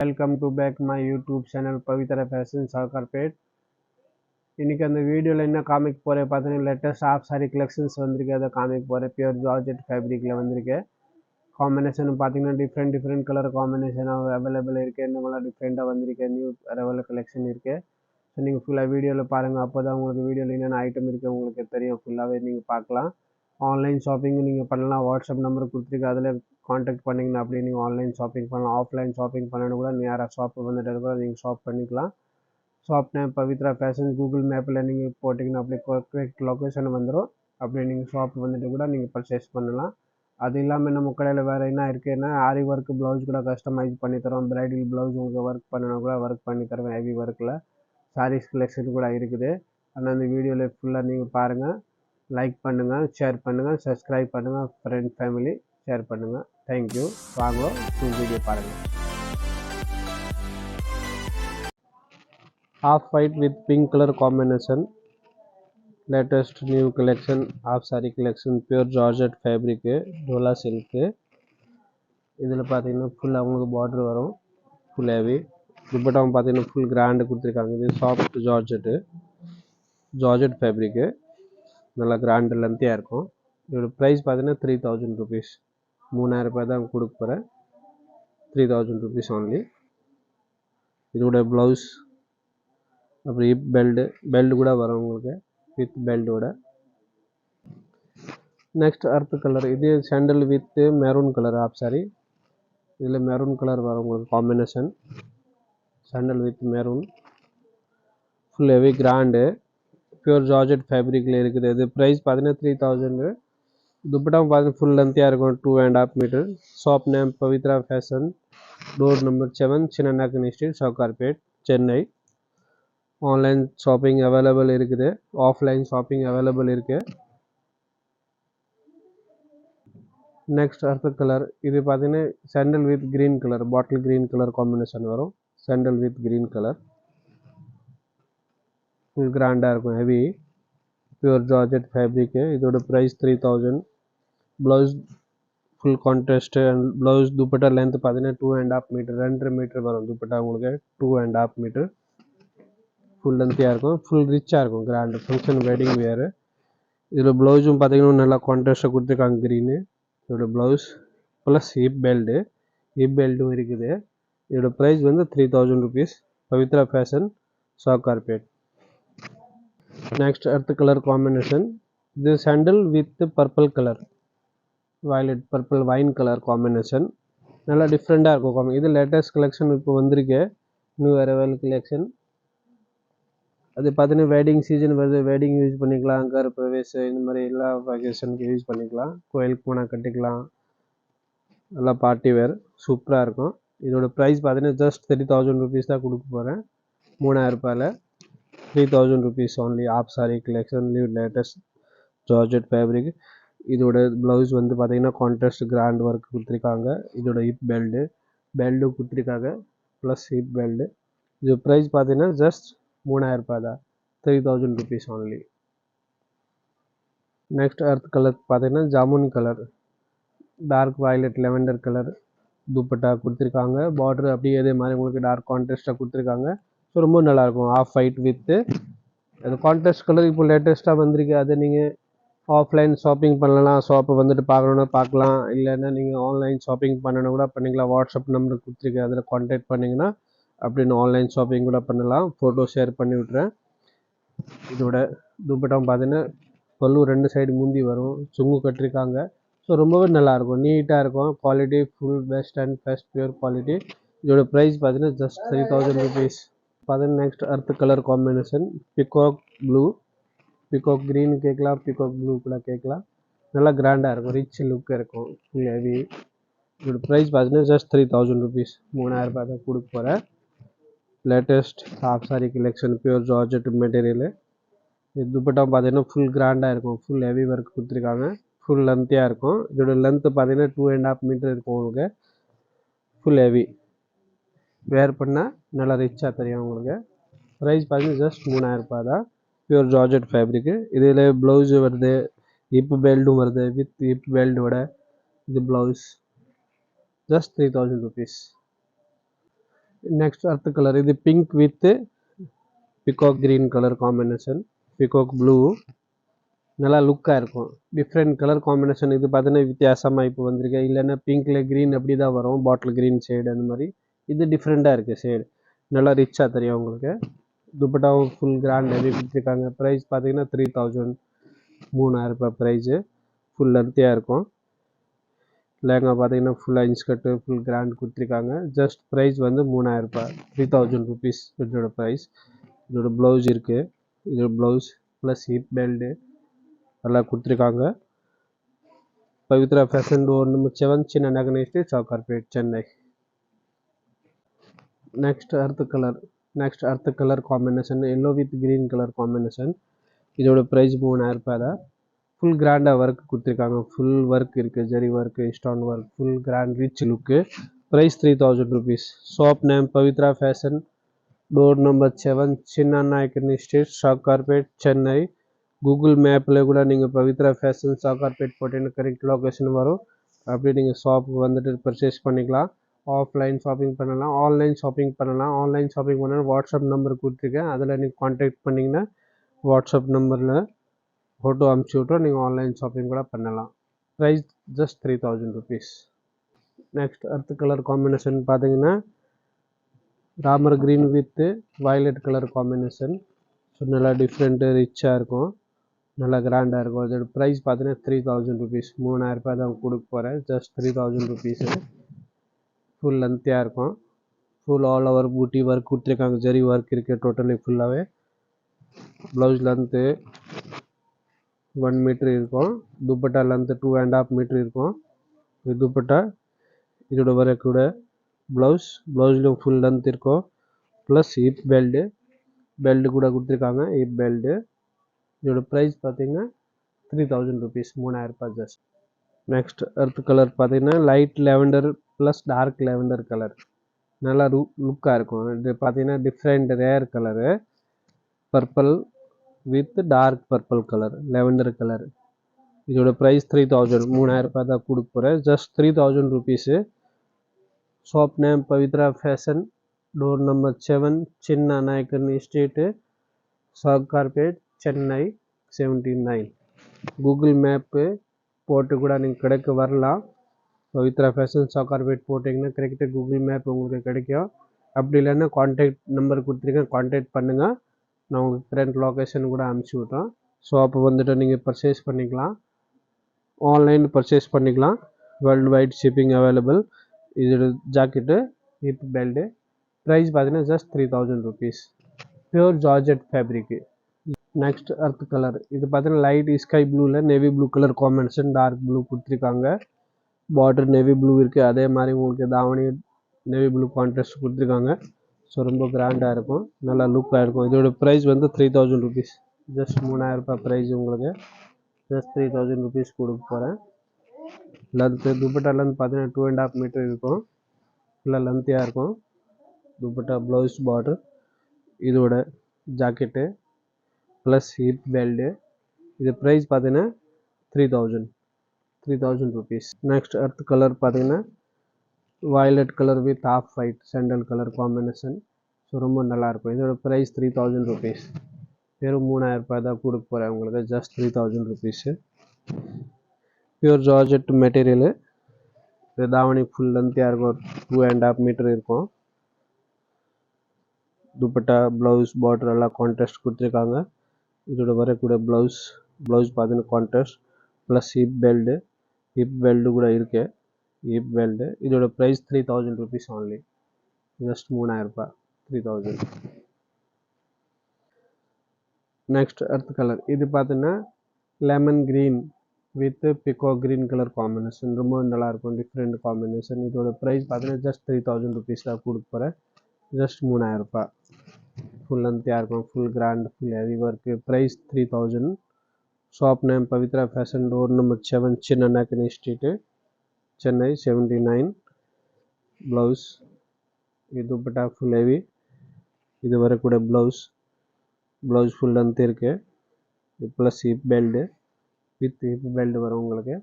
Welcome to back my YouTube channel Pavitra Fashion Carpet. இன்னைக்கு அந்த வீடியோல என்ன காமிக் போறேன் பார்த்தீங்கன்னா லேட்டஸ்ட் ஆஃப் சாரி கலெக்ஷன்ஸ் வந்திருக்கு. அதை காமிக் போறேன். பியூர் ஜார்ஜெட் ஃபேப்ரிக்ல வந்திருக்கு. காம்பினேஷன் பார்த்தீங்கன்னா டிஃப்ரெண்ட் கலர் காம்பினேஷன் அவைலபிள் இருக்கு. இன்னும் டிஃப்ரெண்டா வந்திருக்கு. நியூ அரைவல் கலெக்ஷன் இருக்கு. ஸோ நீங்கள் ஃபுல்லாக வீடியோவில் பாருங்கள். அப்போ தான் உங்களுக்கு வீடியோவில் என்னென்ன ஐட்டம் இருக்குது உங்களுக்கு தெரியும். ஃபுல்லாகவே நீங்கள் பார்க்கலாம். ஆன்லைன் ஷாப்பிங் நீங்கள் பண்ணலாம். வாட்ஸ்அப் நம்பர் கொடுத்துருக்கு. அதில் காண்டாக்ட் பண்ணிங்கன்னா அப்படியே நீங்கள் ஆன்லைன் ஷாப்பிங் பண்ணலாம். ஆஃப்லைன் ஷாப்பிங் பண்ணணும் கூட நேராக ஷாப்பு வந்துட்டு கூட நீங்கள் ஷாப் பண்ணிக்கலாம். Shop name Pavithra fashion Google மேப்பில் நீங்கள் போட்டிங்கன்னா அப்படியே கரெக்ட் லொக்கேஷன் வந்துடும். அப்படியே நீங்கள் ஷாப் வந்துட்டு கூட நீங்கள் பர்ச்சேஸ் பண்ணலாம். அது இல்லாமல் நம்ம கடையில் வேறு என்ன இருக்குன்னா ஆரி ஒர்க் ப்ளவுஸ் கூட கஸ்டமைஸ் பண்ணித்தரோம். பிரைடல் ப்ளவுஸ் உங்களுக்கு ஒர்க் பண்ணணும் கூட ஒர்க் பண்ணி தருவேன். ஹெவி ஒர்க்கில் சாரீஸ் கலெக்ஷன் கூட இருக்குது. ஆனால் அந்த வீடியோவில் ஃபுல்லாக நீங்கள் பாருங்கள். லைக் பண்ணுங்கள், ஷேர் பண்ணுங்கள், சப்ஸ்கிரைப் பண்ணுங்கள், ஃப்ரெண்ட் ஃபேமிலி ஷேர் பண்ணுங்கள். தேங்க்யூ. வாங்க வீடியோ பாருங்கள். Half white with pink color combination. Latest new collection half saree collection pure georgette fabric Dola silk. இதில் பார்த்தீங்கன்னா ஃபுல் அவங்களுக்கு பார்டர் வரும். ஃபுல் ஹெவி துப்பட்டாவும் பார்த்தீங்கன்னா ஃபுல் கிராண்டு கொடுத்துருக்காங்க. இது சாஃப்ட் ஜார்ஜெட் ஃபேப்ரிக்கு. நல்லா கிராண்டு லென்த்தியாக இருக்கும். இதோட ப்ரைஸ் பார்த்தீங்கன்னா 3000 rupees. 3000 ரூபாய் தான் கொடுக்க போகிறேன். 3000 rupees only. இதோட ப்ளவுஸ் அப்புறம் ஹிப் பெல்ட் கூட வரும் உங்களுக்கு வித் பெல்ட்டோட. Next earth colour. இது sandal with maroon colour of sari. இதில் மெரூன் கலர் வரும் உங்களுக்கு combination. Sandal with maroon full heavy grand pure georgette ஃபேப்ரிக்கில் இருக்குது. இது ப்ரைஸ் பார்த்தீங்கன்னா 3000. துப்பட்டாவும் பார்த்தீங்கன்னா ஃபுல் லென்த்தியாக இருக்கும். 2.5 metre. Shop name Pavithra fashion. Door number 7 Chinnanaickani street Sowcarpet Chennai. Online shopping available இருக்குது. ஆஃப்லைன் ஷாப்பிங் அவைலபிள் இருக்குது. Next earth colour. இது பார்த்தீங்கன்னா sandal with green colour bottle green colour combination வரும். Sandal with green colour full கிராண்டாக இருக்கும். Heavy pure georgette fabric. இதோட price 3000. Blouse full contrast and blouse dupatta length பார்த்தீங்கன்னா 2.5 metre 2.5 metre வரும். துப்பட்டா உங்களுக்கு 2.5 மீட்டர் ஃபுல் லென்த்தியாக இருக்கும். ஃபுல் ரிச்சாக இருக்கும். கிராண்டு ஃபங்க்ஷன் வெட்டிங் வேறு. இதில் ப்ளவுஸும் பார்த்தீங்கன்னா நல்லா கான்ட்ராஸ்ட்டாக கொடுத்துருக்காங்க க்ரீனு. இதோட ப்ளவுஸ் ப்ளஸ் ஹிப் பெல்ட்டும் இருக்குது. இதோட ப்ரைஸ் வந்து 3000 rupees. Pavithra fashion Sowcarpet. Next earth colour combination. இது sandal with purple colour violet purple wine colour combination. நல்லா டிஃப்ரெண்ட்டாக இருக்கும். இது லேட்டஸ்ட் கலெக்ஷன் இப்போ வந்திருக்கு. New arrival collection. அது பார்த்தீங்கன்னா வெட்டிங் சீசன் வருது. வெட்டிங் யூஸ் பண்ணிக்கலாம். கருப்பிரவேசம் இந்த மாதிரி எல்லா வெக்கேஷனுக்கு யூஸ் பண்ணிக்கலாம். கோயிலுக்கு போனால் கட்டிக்கலாம். நல்லா பார்ட்டி வேர் சூப்பராக இருக்கும். இதோட ப்ரைஸ் பார்த்தீங்கன்னா ஜஸ்ட் 30,000 rupees தான் கொடுக்க போகிறேன். 3000 ரூபாயில் 3000 rupees only. Half saree collection new latest georgette fabric. இதோட ப்ளவுஸ் வந்து பார்த்தீங்கன்னா கான்ட்ராஸ்ட் கிராண்ட் ஒர்க் கொடுத்துருக்காங்க. இதோட ஹிப் பெல்ட்டும் கொடுத்துருக்காங்க ப்ளஸ் ஹிப் பெல்ட். இது ப்ரைஸ் பார்த்தீங்கன்னா ஜஸ்ட் 3000 ரூபாய் தான். 3000 rupees only. Next earth colour பார்த்தீங்கன்னா jamun colour dark violet lavender colour dupatta கொடுத்துருக்காங்க. பார்டர் அப்படியே அதே மாதிரி உங்களுக்கு டார்க் கான்ட்ராஸ்ட்டாக கொடுத்துருக்காங்க. ஸோ ரொம்ப நல்லாயிருக்கும். ஆஃப் ஒயிட் வித்து அது கான்ட்ராஸ்ட் கலர் இப்போ லேட்டஸ்ட்டாக வந்திருக்கு. அதை நீங்கள் ஆஃப்லைன் ஷாப்பிங் பண்ணலாம். ஷாப்பை வந்துட்டு பார்க்கணுன்னா பார்க்கலாம். இல்லைன்னா நீங்கள் ஆன்லைன் ஷாப்பிங் பண்ணணும் கூட பண்ணிக்கலாம். வாட்ஸ்அப் நம்பர் கொடுத்துருக்கு. அதில் கான்டாக்ட் பண்ணிங்கன்னா அப்படின்னு ஆன்லைன் ஷாப்பிங் கூட பண்ணலாம். ஃபோட்டோ ஷேர் பண்ணி விட்றேன். இதோட துப்பட்டாவும் பார்த்தீங்கன்னா பல்லு 2 சைடு முந்தி வரும். சுங்கு கட்டிருக்காங்க. ஸோ ரொம்பவே நல்லாயிருக்கும். நீட்டாக இருக்கும். Quality full best and first pure quality. இதோட ப்ரைஸ் பார்த்தீங்கன்னா ஜஸ்ட் 3000 rupees. பார்த்தீங்கன்னா next earth colour combination peacock green கேட்கலாம். பிகாக் ப்ளூ கூட கேட்கலாம். நல்லா கிராண்டாக இருக்கும். ரிச் லுக் இருக்கும். Full heavy. இதோட ப்ரைஸ் பார்த்தீங்கன்னா ஜஸ்ட் 3000 rupees. 3000 ரூபாய் தான் கொடுக்க போகிறேன். Latest half sari collection pure georgette material. இது துப்பட்டா பார்த்தீங்கன்னா ஃபுல் கிராண்டாக இருக்கும். ஃபுல் ஹெவி ஒர்க் கொடுத்துருக்காங்க. ஃபுல் லென்த்தியாக இருக்கும். இதோட லென்த்து பார்த்தீங்கன்னா 2.5 மீட்டர் இருக்கும் உங்களுக்கு. ஃபுல் ஹெவி வேர் பண்ணால் நல்லா ரிச்சாக தெரியும் உங்களுக்கு. ப்ரைஸ் பார்த்தீங்கன்னா ஜஸ்ட் 3000 ரூபாய் தான். Pure georgette fabric. இதில் ப்ளவுஸு வருது. ஹிப் பெல்ட்டும் வருது. வித் ஹிப் பெல்ட்டோட இது blouse. just 3000 rupees. Next earth colour, இது pink with peacock green colour combination, peacock blue, நல்லா லுக்காக இருக்கும். Different colour combination. இது பார்த்தீங்கன்னா வித்தியாசமாக இப்போ வந்திருக்கு. இல்லைன்னா பிங்க்கில் க்ரீன் அப்படி தான் வரும், பாட்டில் க்ரீன் ஷேடு அந்த மாதிரி. இது டிஃப்ரெண்ட்டாக இருக்குது ஷேடு, நல்லா ரிச்சாக தெரியும் உங்களுக்கு. துப்பட்டாவும் ஃபுல் கிராண்ட் ஹெவி கொடுத்துருக்காங்க. ப்ரைஸ் பார்த்தீங்கன்னா 3000, 3000 ரூபாய் ப்ரைஸு. ஃபுல் லென்த்தியாக இருக்கும். லேங்கா பார்த்தீங்கன்னா ஃபுல்லாக இன்ஸ்கர்ட்டு ஃபுல் கிராண்ட் கொடுத்துருக்காங்க. ஜஸ்ட் ப்ரைஸ் வந்து 3000 ரூபாய், 3000 ருபீஸ் இதோட ப்ரைஸ். இதோட ப்ளவுஸ் இருக்குது, இதோட ப்ளவுஸ் ப்ளஸ் ஹிப் பெல்ட்டு நல்லா கொடுத்துருக்காங்க. Pavithra fashion door number 7, Chinna Nagar street, Sowcarpet, Chennai. Next earth colour combination, yellow with green colour combination. இதோட ப்ரைஸ் 3000 ரூபாய் தான். ஃபுல் கிராண்டாக ஒர்க் கொடுத்துருக்காங்க. ஃபுல் ஒர்க் இருக்குது, zari work, stone work, full grand rich look. Price 3000 rupees. Shop name Pavithra fashion, door number 7, சின்ன Naickani street, Sowcarpet, Chennai. Google மேப்பில் கூட நீங்கள் பவித்ரா ஃபேஷன் சவுகார்பேட் போட்டீங்கன்னா கரெக்ட் லொக்கேஷன் வரும். அப்படி நீங்கள் ஷாப்புக்கு வந்துட்டு பர்ச்சேஸ் பண்ணிக்கலாம். ஆஃப்லைன் ஷாப்பிங் பண்ணலாம், ஆன்லைன் ஷாப்பிங் பண்ணலாம். ஆன்லைன் ஷாப்பிங் பண்ணால் வாட்ஸ்அப் நம்பர் கொடுத்துருக்கேன், அதில் நீங்கள் கான்டாக்ட் பண்ணிங்கன்னா வாட்ஸ்அப் நம்பரில் ஃபோட்டோ அனுப்பிச்சி விட்றோம், நீங்கள் ஆன்லைன் ஷாப்பிங் கூட பண்ணலாம். Price just 3000 rupees. Next earth colour combination பார்த்தீங்கன்னா Ramar green with violet colour combination. So நல்லா டிஃப்ரெண்ட்டு ரிச்சாக இருக்கும், நல்லா கிராண்டாக இருக்கும். அதோட ப்ரைஸ் பார்த்தீங்கன்னா 3000 ருபீஸ். 3000 ரூபாய் தான் கொடுக்க போகிறேன். Just 3000 rupees. ஃபுல் லென்த்தியாக இருக்கும். ஃபுல் ஆல் ஓவர் பூட்டி ஒர்க் கொடுத்துருக்காங்க, ஜெரி ஒர்க் இருக்குது டோட்டலி ஃபுல்லாகவே. ப்ளவுஸ் லென்த்து 1 மீட்ரு இருக்கும். துப்பட்டா லென்த்து 2.5 மீட்ரு இருக்கும். இது துப்பட்டா. இதோட வரக்கூட ப்ளவுஸ்லையும் ஃபுல் லென்த் இருக்கும். ப்ளஸ் ஹிப் பெல்ட்டு கூட கொடுத்துருக்காங்க, ஹிப் பெல்ட்டு. இதோட ப்ரைஸ் பார்த்தீங்கன்னா 3000 ருபீஸ், 3000 ரூபாய் ஜஸ்ட். நெக்ஸ்ட் அர்த் கலர் பார்த்தீங்கன்னா light lavender plus dark lavender colour, நல்லா லுக்காக இருக்கும். இது பார்த்தீங்கன்னா different rare colour, purple with dark purple colour, lavender colour. இதோட ப்ரைஸ் 3000, 3000 ரூபாய் தான் கொடுக்க போகிறேன். Just 3000 rupees. Shop name Pavithra fashion, door number 7, சின்ன Naickani street, Sowcarpet, Chennai 79. Google map போட்டு கூட நீங்கள் கடைக்கு வரலாம். பவித்ரா ஃபேஷன் சவுகார்பேட் போட்டிங்கன்னா கரெக்டாக கூகுள் மேப் உங்களுக்கு கிடைக்கும். அப்படி இல்லைன்னா கான்டாக்ட் நம்பர் கொடுத்துருக்கேன், கான்டாக்ட் பண்ணுங்கள், நான் உங்களுக்கு கரெக்ட் லொக்கேஷன் கூட அனுப்பிச்சி விட்றேன். ஸோ அப்போ வந்துட்டு நீங்கள் பர்ச்சேஸ் பண்ணிக்கலாம், ஆன்லைன் பர்ச்சேஸ் பண்ணிக்கலாம். World wide shipping available. இதோட ஜாக்கெட்டு, ஹிப் பெல்ட்டு. ப்ரைஸ் பார்த்தீங்கன்னா just 3000 rupees. Pure georgette fabric. Next earth colour, இது பார்த்தீங்கன்னா லைட் ஸ்கை ப்ளூவில் navy blue colour combination, dark blue கொடுத்துருக்காங்க. பார்டர் நேவி ப்ளூ இருக்குது, அதே மாதிரி உங்களுக்கு தாவணி நேவி ப்ளூ கான்ட்ராஸ்ட் கொடுத்துருக்காங்க. ஸோ ரொம்ப கிராண்டாக இருக்கும், நல்லா லுக்காக இருக்கும். இதோட ப்ரைஸ் வந்து 3000 ருபீஸ். ஜஸ்ட் 3000 ரூபாய் ப்ரைஸ் உங்களுக்கு. ஜஸ்ட் 3000 ருபீஸ் கொடுக்க போகிறேன். லென்த்து துப்பட்டாலேருந்து பார்த்தீங்கன்னா 2.5 மீட்டர் இருக்கும், ஃபுல்லாக லென்த்தியாக இருக்கும். துப்பட்டா ப்ளவுஸ் பார்டர், இதோட ஜாக்கெட்டு ப்ளஸ் ஹிப் பெல்ட்டு. இது ப்ரைஸ் பார்த்தீங்கன்னா 3000 ருபீஸ். நெக்ஸ்ட் அர்த் கலர் பார்த்தீங்கன்னா violet colour with off white sandal colour combination. So ரொம்ப நல்லாயிருக்கும். இதோட ப்ரைஸ் 3000 ருபீஸ். வெறும் 3000 ரூபாய் தான் கொடுக்க போகிறேன் உங்களுக்கு. Just 3000 rupees. Pure georgette material. இது தாவணி ஃபுல் லென்த்தியாக இருக்கும், 2.5 மீட்டர் இருக்கும். துப்பட்டா ப்ளவுஸ் பார்டர் எல்லாம் கான்ட்ராஸ்ட் கொடுத்துருக்காங்க. இதோட வரக்கூட ப்ளவுஸ் பார்த்தீங்கன்னா கான்ட்ராஸ்ட் ப்ளஸ் ஹிப் பெல்ட்டு கூட இருக்குது, ஹிப் பெல்ட்டு. இதோட ப்ரைஸ் 3000 ருபீஸ் ஓன்லி. ஜஸ்ட் 3000 ரூபாய், 3000. நெக்ஸ்ட் அர்த் கலர், இது பார்த்தீங்கன்னா lemon green with pico green colour combination, ரொம்ப நல்லாயிருக்கும், டிஃப்ரெண்ட் காம்பினேஷன். இதோட ப்ரைஸ் பார்த்தீங்கன்னா ஜஸ்ட் 3000 ருபீஸ் தான் கொடுக்க போகிறேன். ஜஸ்ட் 3000 ரூபாய். ஃபுல் லென்த்தியாக இருக்கும், full grand, full heavy work. Price 3000. Shop name Pavithra fashion, door number 7, சின்ன நாயக்கனி ஸ்ட்ரீட்டு, சென்னை 79. ப்ளவுஸ், இது துப்பட்டா ஃபுல் ஹெவி. இது வரக்கூட ப்ளவுஸ் ஃபுல் லென்த் இருக்குது, plus hip belt with hip belt வரும் உங்களுக்கு.